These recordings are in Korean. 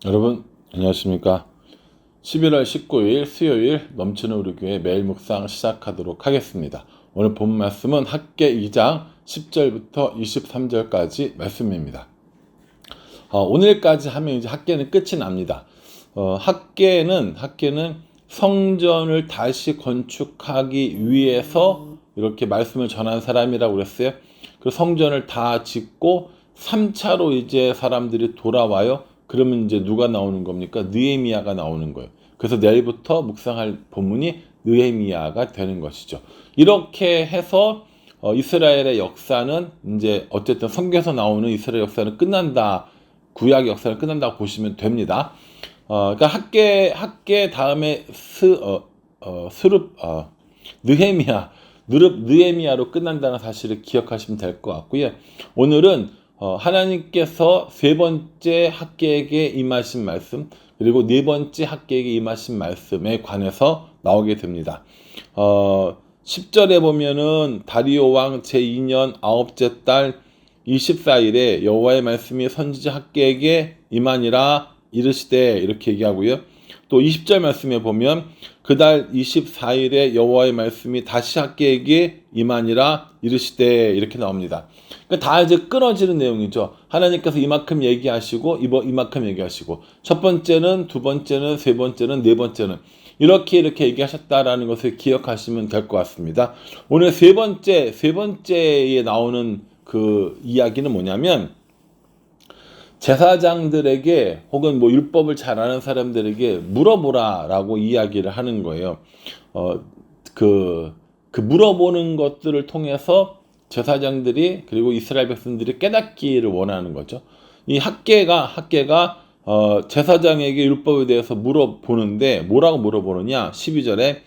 여러분 안녕하십니까. 11월 19일 수요일 넘치는 우리 교회 매일 묵상 시작하도록 하겠습니다. 오늘 본 말씀은 학개 2장 10절부터 23절까지 말씀입니다. 오늘까지 하면 이제 학개는 끝이 납니다. 학개는 성전을 다시 건축하기 위해서 이렇게 말씀을 전한 사람이라고 그랬어요. 그 성전을 다 짓고 3차로 이제 사람들이 돌아와요. 그러면 이제 누가 나오는 겁니까? 느헤미야가 나오는 거예요. 그래서 내일부터 묵상할 본문이 느헤미야가 되는 것이죠. 이렇게 해서 이스라엘의 역사는 이제 어쨌든 성경에서 나오는 이스라엘 역사는 끝난다. 구약 역사는 끝난다고 보시면 됩니다. 그러니까 학계 다음에 느헤미야로 끝난다는 사실을 기억하시면 될 것 같고요. 오늘은 하나님께서 세 번째 학계에게 임하신 말씀, 그리고 네 번째 학계에게 임하신 말씀에 관해서 나오게 됩니다. 10절에 보면은 다리오 왕 제2년 9째 달 24일에 여호와의 말씀이 선지자 학계에게 임하니라 이르시되, 이렇게 얘기하고요. 또 20절 말씀에 보면 그달 24일에 여호와의 말씀이 다시 학계에게 임하니라 이르시되, 이렇게 나옵니다. 그러니까 다 이제 끊어지는 내용이죠. 하나님께서 이만큼 얘기하시고 이만큼 얘기하시고, 첫 번째는, 두 번째는, 세 번째는, 네 번째는 이렇게 얘기하셨다라는 것을 기억하시면 될 것 같습니다. 오늘 세 번째에 나오는 그 이야기는 뭐냐면, 제사장들에게 혹은 뭐 율법을 잘 아는 사람들에게 물어보라라고 이야기를 하는 거예요. 그 물어보는 것들을 통해서 제사장들이, 그리고 이스라엘 백성들이 깨닫기를 원하는 거죠. 이 학계가 제사장에게 율법에 대해서 물어보는데, 뭐라고 물어보느냐? 12절에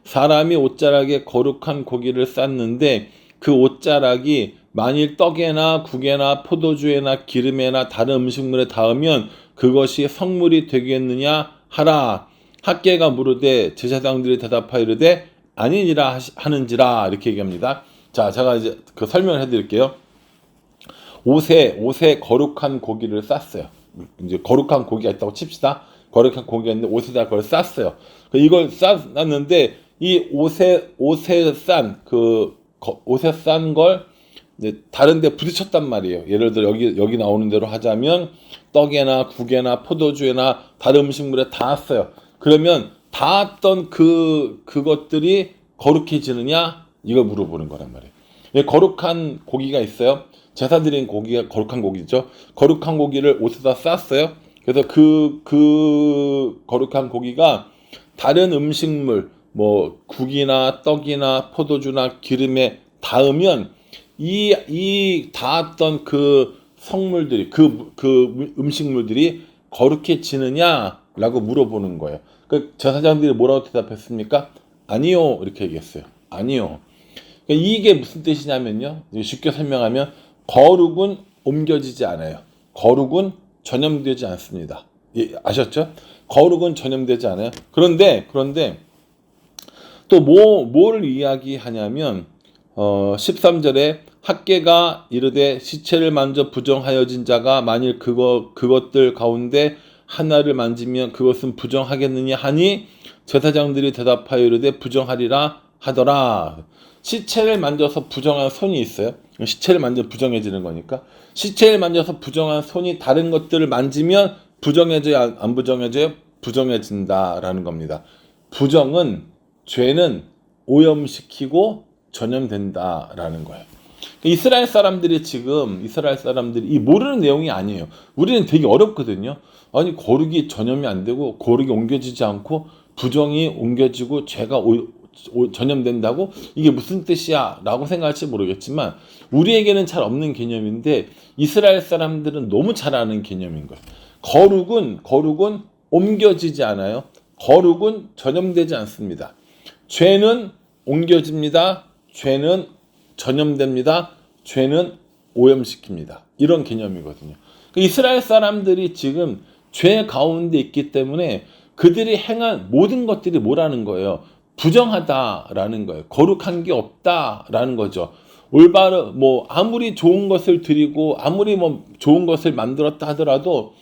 사람이 옷자락에 거룩한 고기를 쌌는데 그 옷자락이 만일 떡에나 국에나 포도주에나 기름에나 다른 음식물에 닿으면 그것이 성물이 되겠느냐 하라. 학계가 물으되 제사장들이 대답하여 이르되 아니니라 하는지라, 이렇게 얘기합니다. 자, 제가 이제 그 설명을 해드릴게요. 옷에 거룩한 고기를 쌌어요. 이제 거룩한 고기가 있다고 칩시다. 거룩한 고기가 있는데 옷에다 그걸 쌌어요. 이걸 쌌는데 이 옷에 싼 걸 다른 데 부딪혔단 말이에요. 예를 들어 여기 나오는 대로 하자면 떡에나 국에나 포도주에나 다른 음식물에 닿았어요. 그러면 닿았던 그것들이 거룩해지느냐? 이걸 물어보는 거란 말이에요. 거룩한 고기가 있어요. 제사 드린 고기가 거룩한 고기죠. 거룩한 고기를 옷에다 쌌어요. 그래서 그 거룩한 고기가 다른 음식물, 뭐 국이나 떡이나 포도주나 기름에 닿으면 이 닿았던 그 성물들이, 그 음식물들이 거룩해지느냐라고 물어보는 거예요. 그 제사장들이 뭐라고 대답했습니까? 아니요, 이렇게 얘기했어요. 아니요. 그러니까 이게 무슨 뜻이냐면요. 쉽게 설명하면 거룩은 옮겨지지 않아요. 거룩은 전염되지 않습니다. 예, 아셨죠? 거룩은 전염되지 않아요. 그런데 또 뭐를 이야기하냐면 13절에 학계가 이르되 시체를 만져 부정하여진 자가 만일 그것들 가운데 하나를 만지면 그것은 부정하겠느냐 하니 제사장들이 대답하여 이르되 부정하리라 하더라. 시체를 만져서 부정한 손이 있어요. 시체를 만져 부정해지는 거니까. 시체를 만져서 부정한 손이 다른 것들을 만지면 부정해져요, 안 부정해져요? 부정해진다라는 겁니다. 죄는 오염시키고 전염된다라는 거예요. 이스라엘 사람들이 이 모르는 내용이 아니에요. 우리는 되게 어렵거든요. 아니, 거룩이 전염이 안 되고 거룩이 옮겨지지 않고 부정이 옮겨지고 죄가 전염된다고? 이게 무슨 뜻이야? 라고 생각할지 모르겠지만 우리에게는 잘 없는 개념인데 이스라엘 사람들은 너무 잘 아는 개념인 거예요. 거룩은 옮겨지지 않아요. 거룩은 전염되지 않습니다. 죄는 옮겨집니다. 죄는 전염됩니다. 죄는 오염시킵니다. 이런 개념이거든요. 이스라엘 사람들이 지금 죄 가운데 있기 때문에 그들이 행한 모든 것들이 뭐라는 거예요? 부정하다라는 거예요. 거룩한 게 없다라는 거죠. 아무리 좋은 것을 드리고 아무리 좋은 것을 만들었다 하더라도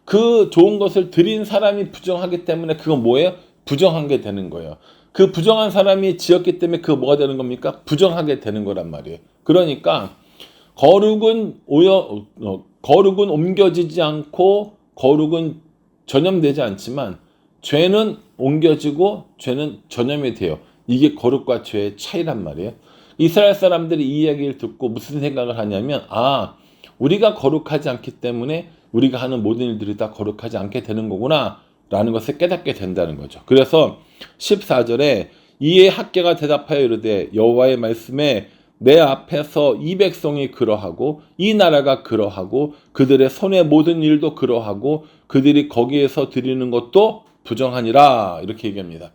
그 좋은 것을 드린 사람이 부정하기 때문에 그건 뭐예요? 부정한 게 되는 거예요. 그 부정한 사람이 지었기 때문에 그거 뭐가 되는 겁니까? 부정하게 되는 거란 말이에요. 그러니까 거룩은 옮겨지지 않고 거룩은 전염되지 않지만 죄는 옮겨지고 죄는 전염이 돼요. 이게 거룩과 죄의 차이란 말이에요. 이스라엘 사람들이 이 이야기를 듣고 무슨 생각을 하냐면 우리가 거룩하지 않기 때문에 우리가 하는 모든 일들이 다 거룩하지 않게 되는 거구나 라는 것을 깨닫게 된다는 거죠. 그래서 14절에 이에 학개가 대답하여 이르되 여호와의 말씀에 내 앞에서 이 백성이 그러하고 이 나라가 그러하고 그들의 손의 모든 일도 그러하고 그들이 거기에서 드리는 것도 부정하니라 이렇게 얘기합니다.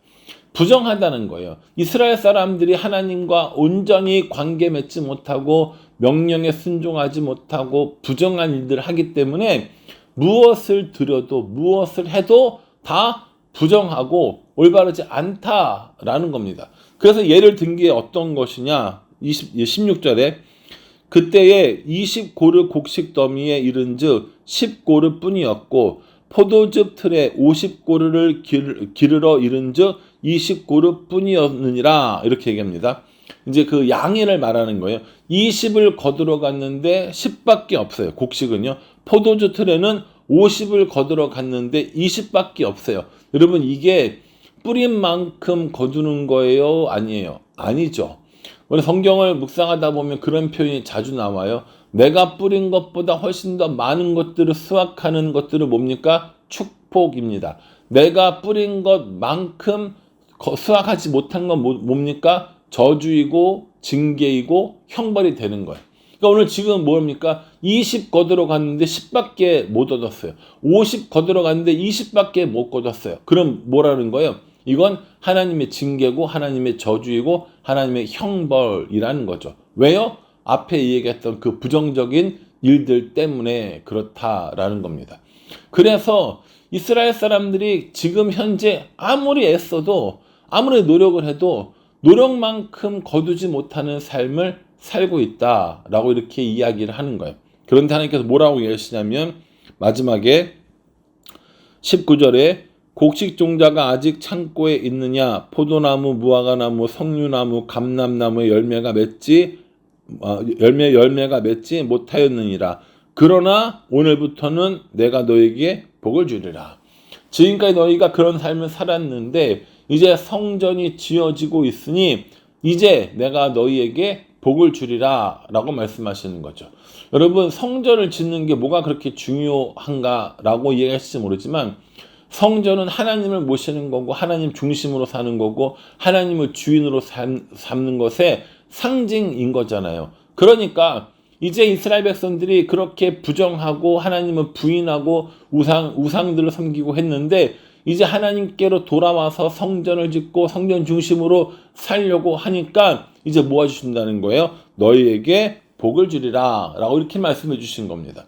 부정하다는 거예요. 이스라엘 사람들이 하나님과 온전히 관계 맺지 못하고 명령에 순종하지 못하고 부정한 일들을 하기 때문에 무엇을 드려도 무엇을 해도 다 부정하고 올바르지 않다라는 겁니다. 그래서 예를 든 게 어떤 것이냐 16절에 그때에 20고르 곡식 더미에 이른즉 10고르 뿐이었고 포도즙 틀에 50고르를 기르러 이른즉 20고르 뿐이었느니라 이렇게 얘기합니다. 이제 그 양해를 말하는 거예요. 20을 거두러 갔는데 10밖에 없어요. 곡식은요. 포도주 틀에는 50을 거두러 갔는데 20밖에 없어요. 여러분 이게 뿌린 만큼 거두는 거예요? 아니에요? 아니죠. 우리 성경을 묵상하다 보면 그런 표현이 자주 나와요. 내가 뿌린 것보다 훨씬 더 많은 것들을 수확하는 것들은 뭡니까? 축복입니다. 내가 뿌린 것만큼 수확하지 못한 건 뭡니까? 저주이고 징계이고 형벌이 되는 거예요. 그러니까 오늘 지금 뭡니까? 20 거두러 갔는데 10밖에 못 얻었어요. 50 거두러 갔는데 20밖에 못 거뒀어요. 그럼 뭐라는 거예요? 이건 하나님의 징계고 하나님의 저주이고 하나님의 형벌이라는 거죠. 왜요? 앞에 얘기했던 그 부정적인 일들 때문에 그렇다라는 겁니다. 그래서 이스라엘 사람들이 지금 현재 아무리 애써도 아무리 노력을 해도 노력만큼 거두지 못하는 삶을 살고 있다라고 이렇게 이야기를 하는 거예요. 그런데 하나님께서 뭐라고 얘기하시냐면 마지막에 19절에 곡식 종자가 아직 창고에 있느냐 포도나무, 무화과나무, 석류나무, 감람나무의 열매가 맺지 못하였느니라. 그러나 오늘부터는 내가 너에게 복을 주리라. 지금까지 너희가 그런 삶을 살았는데 이제 성전이 지어지고 있으니 이제 내가 너희에게 복을 주리라 라고 말씀하시는 거죠. 여러분 성전을 짓는 게 뭐가 그렇게 중요한가 라고 이해하실지 모르지만 성전은 하나님을 모시는 거고 하나님 중심으로 사는 거고 하나님을 주인으로 삼는 것의 상징인 거잖아요. 그러니까 이제 이스라엘 백성들이 그렇게 부정하고 하나님을 부인하고 우상들을 섬기고 했는데 이제 하나님께로 돌아와서 성전을 짓고 성전 중심으로 살려고 하니까 이제 모아주신다는 거예요. 너희에게 복을 주리라 라고 이렇게 말씀해 주신 겁니다.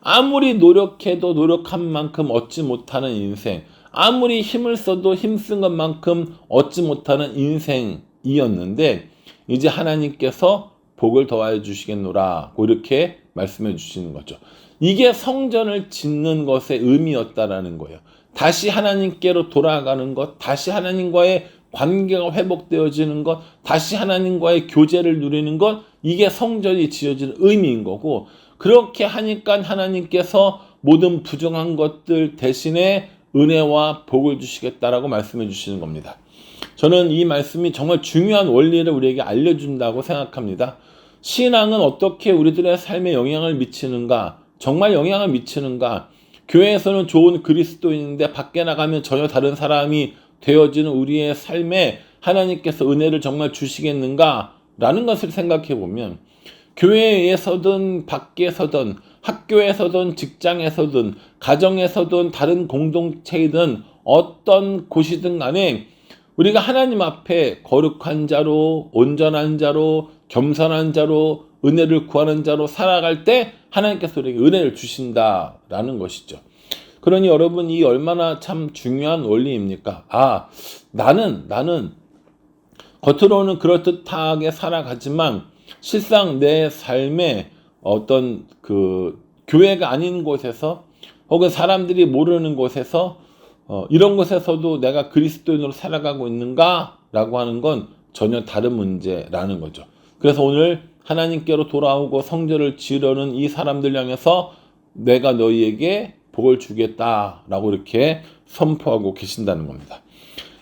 아무리 노력해도 노력한 만큼 얻지 못하는 인생, 아무리 힘을 써도 힘쓴 것만큼 얻지 못하는 인생이었는데 이제 하나님께서 복을 더하여 주시겠노라 이렇게 말씀해 주시는 거죠. 이게 성전을 짓는 것의 의미였다라는 거예요. 다시 하나님께로 돌아가는 것, 다시 하나님과의 관계가 회복되어지는 것, 다시 하나님과의 교제를 누리는 것, 이게 성전이 지어지는 의미인 거고 그렇게 하니까 하나님께서 모든 부정한 것들 대신에 은혜와 복을 주시겠다라고 말씀해 주시는 겁니다. 저는 이 말씀이 정말 중요한 원리를 우리에게 알려준다고 생각합니다. 신앙은 어떻게 우리들의 삶에 영향을 미치는가? 정말 영향을 미치는가? 교회에서는 좋은 그리스도인인데 밖에 나가면 전혀 다른 사람이 되어지는 우리의 삶에 하나님께서 은혜를 정말 주시겠는가? 라는 것을 생각해 보면 교회에서든 밖에서든 학교에서든 직장에서든 가정에서든 다른 공동체이든 어떤 곳이든 간에 우리가 하나님 앞에 거룩한 자로 온전한 자로 겸손한 자로 은혜를 구하는 자로 살아갈 때 하나님께서 우리에게 은혜를 주신다라는 것이죠. 그러니 여러분 이 얼마나 참 중요한 원리입니까? 나는 겉으로는 그럴듯하게 살아가지만 실상 내 삶에 어떤 그 교회가 아닌 곳에서 혹은 사람들이 모르는 곳에서 이런 곳에서도 내가 그리스도인으로 살아가고 있는가? 라고 하는 건 전혀 다른 문제라는 거죠. 그래서 오늘 하나님께로 돌아오고 성전을 지으려는 이 사람들 향해서 내가 너희에게 복을 주겠다라고 이렇게 선포하고 계신다는 겁니다.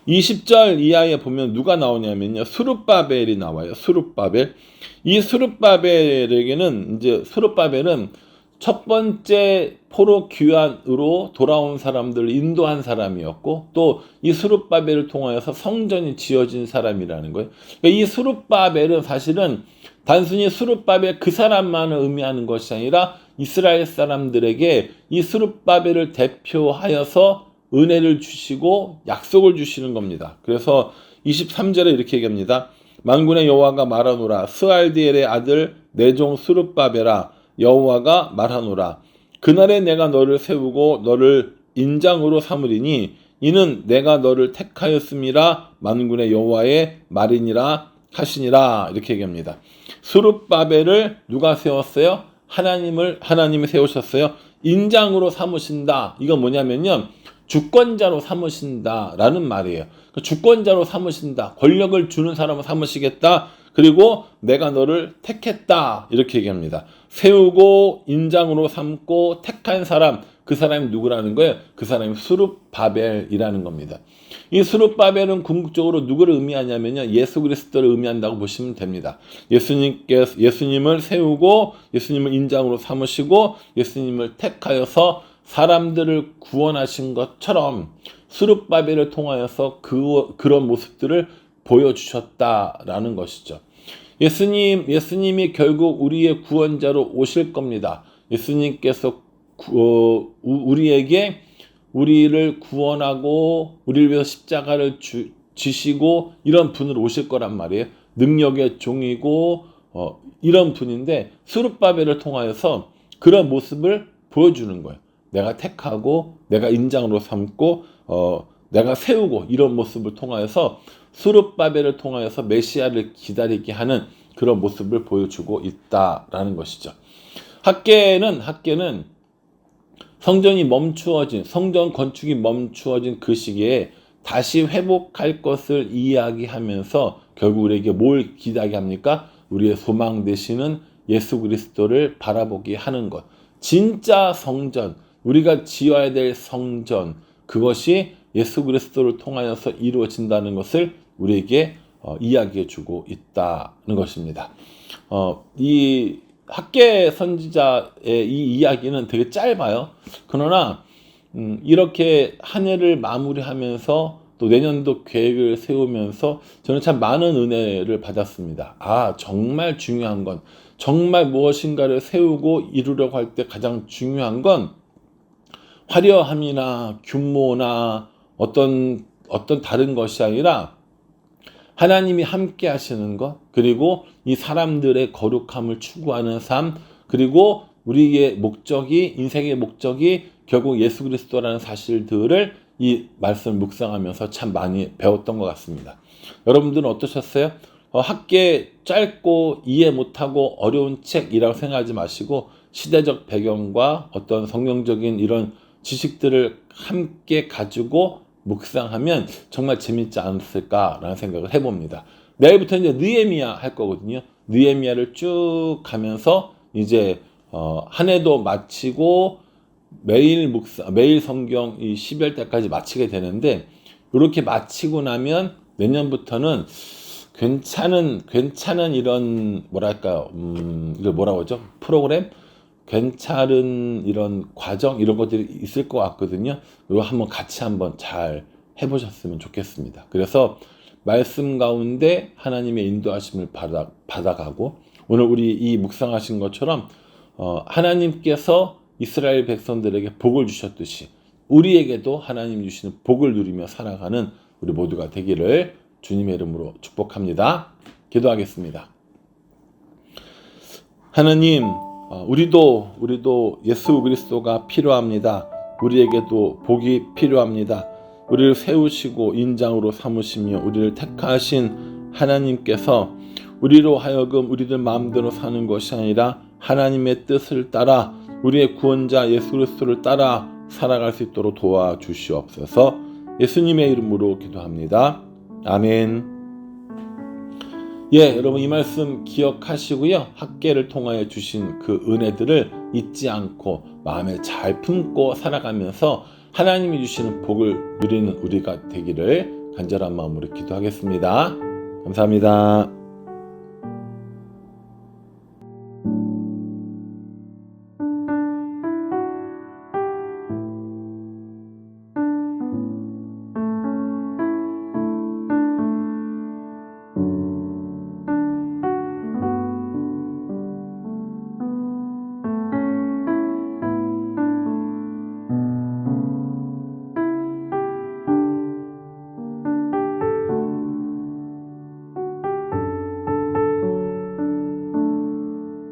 20절 이하에 보면 누가 나오냐면요. 스룹바벨이 나와요. 스룹바벨. 이 스룹바벨에게는 이제 스룹바벨은 첫 번째 포로 귀환으로 돌아온 사람들을 인도한 사람이었고 또 이 스룹바벨을 통하여서 성전이 지어진 사람이라는 거예요. 그러니까 이 스룹바벨은 사실은 단순히 스룹바벨 그 사람만을 의미하는 것이 아니라 이스라엘 사람들에게 이 스룹바벨을 대표하여서 은혜를 주시고 약속을 주시는 겁니다. 그래서 23절에 이렇게 얘기합니다. 만군의 여호와가 말하노라. 스알디엘의 아들 내 종 스룹바벨아, 여호와가 말하노라. 그날에 내가 너를 세우고 너를 인장으로 삼으리니 이는 내가 너를 택하였음이라 만군의 여호와의 말이니라 하시니라. 이렇게 얘기합니다. 스룹바벨을 누가 세웠어요? 하나님이 세우셨어요. 인장으로 삼으신다. 이건 뭐냐면요, 주권자로 삼으신다라는 말이에요. 주권자로 삼으신다. 권력을 주는 사람을 삼으시겠다. 그리고 내가 너를 택했다. 이렇게 얘기합니다. 세우고 인장으로 삼고 택한 사람, 그 사람이 누구라는 거예요? 그 사람이 스룹바벨이라는 겁니다. 이 스룹바벨은 궁극적으로 누구를 의미하냐면요, 예수 그리스도를 의미한다고 보시면 됩니다. 예수님을 세우고 예수님을 인장으로 삼으시고 예수님을 택하여서 사람들을 구원하신 것처럼 스룹바벨을 통하여서 그런 모습들을 보여주셨다라는 것이죠. 예수님이 결국 우리의 구원자로 오실 겁니다. 예수님께서 우리를 구원하고 우리를 위해서 십자가를 지시고 이런 분으로 오실 거란 말이에요. 능력의 종이고 이런 분인데 스룹바벨을 통하여서 그런 모습을 보여주는 거예요. 내가 택하고 내가 인장으로 삼고 내가 세우고 이런 모습을 통하여서 스룹바벨을 통하여서 메시아를 기다리게 하는 그런 모습을 보여주고 있다라는 것이죠. 학계는 성전 건축이 멈추어진 그 시기에 다시 회복할 것을 이야기하면서 결국 우리에게 뭘 기대하게 합니까? 우리의 소망 되시는 예수 그리스도를 바라보게 하는 것. 진짜 성전, 우리가 지어야 될 성전, 그것이 예수 그리스도를 통하여서 이루어진다는 것을 우리에게 이야기해 주고 있다는 것입니다. 이 학계 선지자의 이 이야기는 되게 짧아요. 그러나 이렇게 한 해를 마무리하면서 또 내년도 계획을 세우면서 저는 참 많은 은혜를 받았습니다. 정말 중요한 건, 정말 무엇인가를 세우고 이루려고 할 때 가장 중요한 건 화려함이나 규모나 어떤 다른 것이 아니라 하나님이 함께 하시는 것, 그리고 이 사람들의 거룩함을 추구하는 삶, 그리고 우리의 목적이, 인생의 목적이 결국 예수 그리스도라는 사실들을 이 말씀을 묵상하면서 참 많이 배웠던 것 같습니다. 여러분들은 어떠셨어요? 학계 짧고 이해 못하고 어려운 책이라고 생각하지 마시고 시대적 배경과 어떤 성경적인 이런 지식들을 함께 가지고 묵상하면 정말 재밌지 않았을까라는 생각을 해봅니다. 내일부터 이제 느헤미야 할 거거든요. 느헤미야를 쭉 가면서 이제 한 해도 마치고 매일 성경 이 12월 때까지 마치게 되는데, 이렇게 마치고 나면 내년부터는 괜찮은 이런 뭐랄까요, 이걸 뭐라고 하죠? 프로그램? 괜찮은 이런 과정, 이런 것들이 있을 것 같거든요. 이거 같이 한번 잘 해보셨으면 좋겠습니다. 그래서 말씀 가운데 하나님의 인도하심을 받아가고, 오늘 우리 이 묵상하신 것처럼 하나님께서 이스라엘 백성들에게 복을 주셨듯이 우리에게도 하나님 주시는 복을 누리며 살아가는 우리 모두가 되기를 주님의 이름으로 축복합니다. 기도하겠습니다. 하나님, 우리도 예수 그리스도가 필요합니다. 우리에게도 복이 필요합니다. 우리를 세우시고 인장으로 삼으시며 우리를 택하신 하나님께서 우리로 하여금 우리들 마음대로 사는 것이 아니라 하나님의 뜻을 따라, 우리의 구원자 예수 그리스도를 따라 살아갈 수 있도록 도와주시옵소서. 예수님의 이름으로 기도합니다. 아멘. 예, 여러분 이 말씀 기억하시고요. 학계를 통하여 주신 그 은혜들을 잊지 않고 마음에 잘 품고 살아가면서 하나님이 주시는 복을 누리는 우리가 되기를 간절한 마음으로 기도하겠습니다. 감사합니다.